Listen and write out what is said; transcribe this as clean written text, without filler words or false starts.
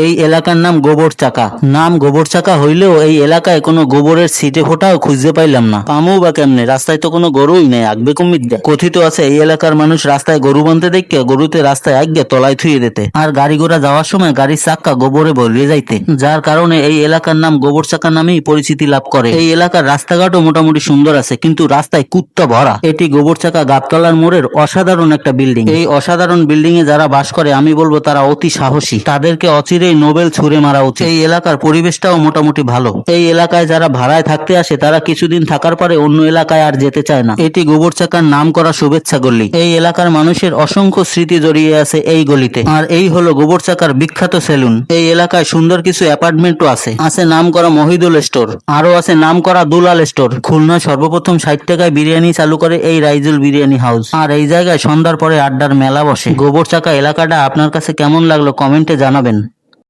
এই এলাকার নাম গোবর চাকা। নাম গোবর চাকা হইলেও এই এলাকায় কোনো গোবরের ছিটে ফোটাও খুঁজতে পাইলাম না। পামু বা কেমনে? রাস্তায় তো কোনো গরুই নেই, আগবে কুমির দেয়। কথিত আছে এই এলাকার মানুষ রাস্তায় গরু বাঁধতে দেখে গরুতে রাস্তায় আগে তলায় থুয়ে দিতে, আর গাড়ি ঘোড়া যাওয়ার সময় গাড়ির চাক্কা গোবরে ভরিয়ে যাইতে, যার কারণে এই এলাকার নাম গোবর চাকা নামেই পরিচিতি লাভ করে। এই এলাকার রাস্তাঘাটও মোটামুটি সুন্দর আছে, কিন্তু রাস্তায় কুত্তা ভরা। এটি গোবর চাকা গাবতলার মোড়ের অসাধারণ একটা বিল্ডিং। এই অসাধারণ বিল্ডিং এ যারা বাস করে আমি বলবো তারা অতি সাহসী, তাদেরকে অচিরেই নোবেল ছুড়ে মারা উচিত। এই এলাকার পরিবেশটাও মোটামুটি ভালো। এই এলাকায় যারা ভাড়ায় থাকতে আসে তারা কিছুদিন থাকার পরে অন্য এলাকায় আর যেতে চায় না। এটি গোবর চাকার নাম করা শুভেচ্ছা গলি। এই এলাকার মানুষের অসংখ্য স্মৃতি জড়িয়ে আছে এই গলিতে। আর এই হলো গোবর চাকার বিখ্যাত সেলুন। এই এলাকায় সুন্দর কিছু অ্যাপার্টমেন্টও আছে। আছে নাম করা মহিদুল স্টোর, আরো আছে নাম করা দুলাল স্টোর। খুলনায় সর্বপ্রথম 60 টাকায় বিরিয়ানি চালু করে এই রাইজুল বিরিয়ানি হাউস। আর এই জায়গায় সন্ধ্যার পরে আড্ডার মেলা বসে। গোবর চাকা এলাকাটা আপনার কাছে কেমন লাগলো কমেন্টে জানাবেন।